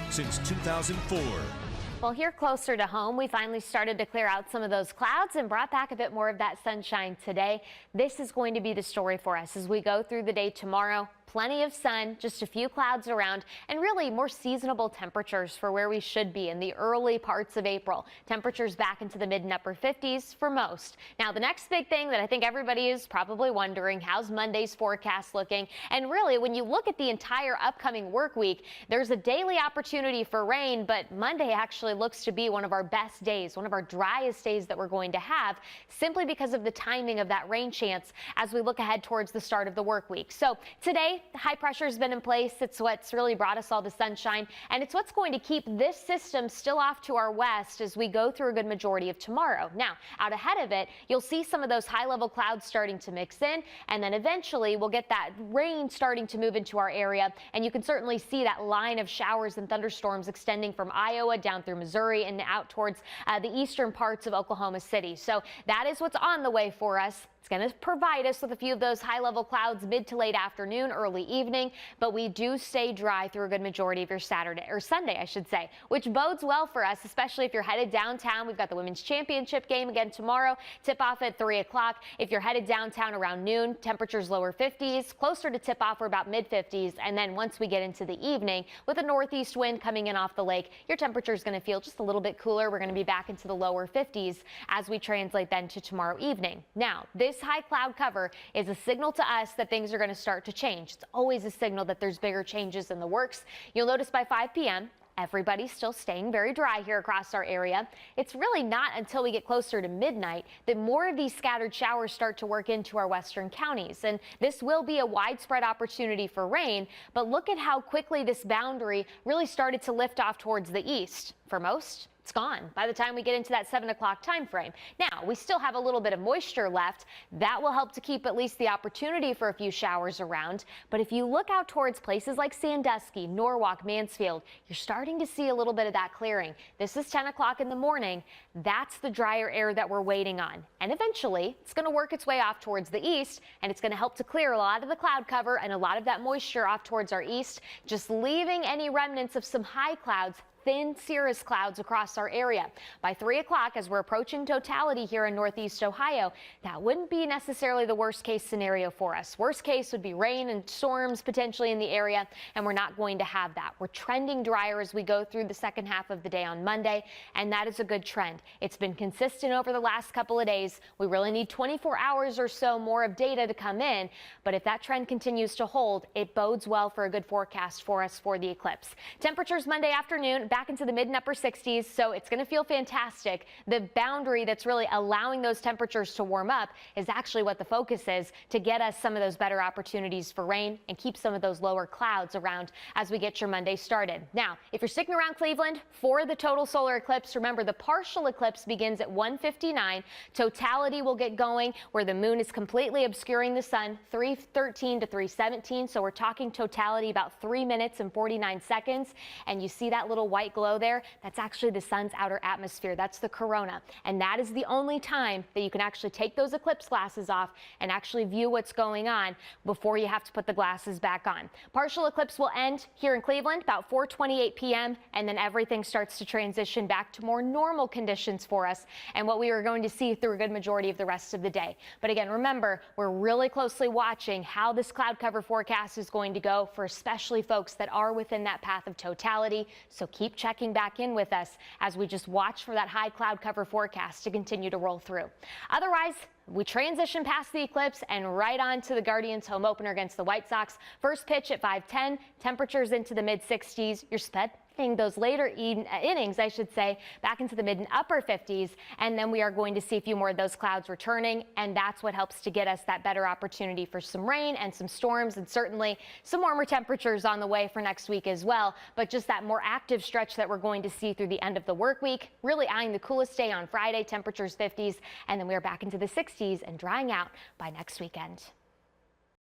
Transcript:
since 2004. Well, here closer to home, we finally started to clear out some of those clouds and brought back a bit more of that sunshine today. This is going to be the story for us as we go through the day tomorrow. Plenty of sun, just a few clouds around, and really more seasonable temperatures for where we should be in the early parts of April. Temperatures back into the mid and upper 50s for most. Now, the next big thing that I think everybody is probably wondering, how's Monday's forecast looking? And really, when you look at the entire upcoming work week, there's a daily opportunity for rain, but Monday actually looks to be one of our best days, one of our driest days that we're going to have, simply because of the timing of that rain chance as we look ahead towards the start of the work week. So today, high pressure has been in place. It's what's really brought us all the sunshine, and it's what's going to keep this system still off to our west as we go through a good majority of tomorrow. Now, out ahead of it, you'll see some of those high-level clouds starting to mix in, and then eventually we'll get that rain starting to move into our area, and you can certainly see that line of showers and thunderstorms extending from Iowa down through Missouri and out towards the eastern parts of Oklahoma City. So that is what's on the way for us. It's going to provide us with a few of those high-level clouds mid to late afternoon, early evening, but we do stay dry through a good majority of your Saturday or Sunday, I should say, which bodes well for us, especially if you're headed downtown. We've got the women's championship game again tomorrow, tip-off at 3 o'clock. If you're headed downtown around noon, temperatures lower 50s, closer to tip-off, we're about mid-50s, and then once we get into the evening, with a northeast wind coming in off the lake, your temperature is going to feel just a little bit cooler. We're going to be back into the lower 50s as we translate then to tomorrow evening. Now, this high cloud cover is a signal to us that things are going to start to change. It's always a signal that there's bigger changes in the works. You'll notice by 5 p.m. everybody's still staying very dry here across our area. It's really not until we get closer to midnight that more of these scattered showers start to work into our western counties. And this will be a widespread opportunity for rain, but look at how quickly this boundary really started to lift off towards the east. For most, it's gone by the time we get into that 7 o'clock time frame. Now, we still have a little bit of moisture left. That will help to keep at least the opportunity for a few showers around. But if you look out towards places like Sandusky, Norwalk, Mansfield, you're starting to see a little bit of that clearing. This is 10 o'clock in the morning. That's the drier air that we're waiting on. And eventually, it's going to work its way off towards the east, and it's going to help to clear a lot of the cloud cover and a lot of that moisture off towards our east, just leaving any remnants of some high clouds, thin cirrus clouds across our area. By 3 o'clock, as we're approaching totality here in northeast Ohio, that wouldn't be necessarily the worst case scenario for us. Worst case would be rain and storms potentially in the area, and we're not going to have that. We're trending drier as we go through the second half of the day on Monday, and that is a good trend. It's been consistent over the last couple of days. We really need 24 hours or so more of data to come in, but if that trend continues to hold, it bodes well for a good forecast for us for the eclipse. Temperatures Monday afternoon back into the mid and upper 60s, so it's going to feel fantastic. The boundary that's really allowing those temperatures to warm up is actually what the focus is, to get us some of those better opportunities for rain and keep some of those lower clouds around as we get your Monday started. Now, if you're sticking around Cleveland for the total solar eclipse, remember the partial eclipse begins at 1:59. Totality will get going where the moon is completely obscuring the sun, 3:13 to 3:17. So we're talking totality about 3 minutes and 49 seconds. And you see that little white glow there? That's actually the sun's outer atmosphere. That's the corona. And that is the only time that you can actually take those eclipse glasses off and actually view what's going on before you have to put the glasses back on. Partial eclipse will end here in Cleveland about 4:28 p.m. and then everything starts to transition back to more normal conditions for us and what we are going to see through a good majority of the rest of the day. But again, remember, we're really closely watching how this cloud cover forecast is going to go for especially folks that are within that path of totality. So keep checking back in with us as we just watch for that high cloud cover forecast to continue to roll through. Otherwise, we transition past the eclipse and right on to the Guardians home opener against the White Sox. First pitch at 5:10, temperatures into the mid 60s. You're spending those later innings, I should say, back into the mid and upper 50s. And then we are going to see a few more of those clouds returning. And that's what helps to get us that better opportunity for some rain and some storms, and certainly some warmer temperatures on the way for next week as well. But just that more active stretch that we're going to see through the end of the work week, really eyeing the coolest day on Friday, temperatures 50s, and then we are back into the 60s and drying out by next weekend.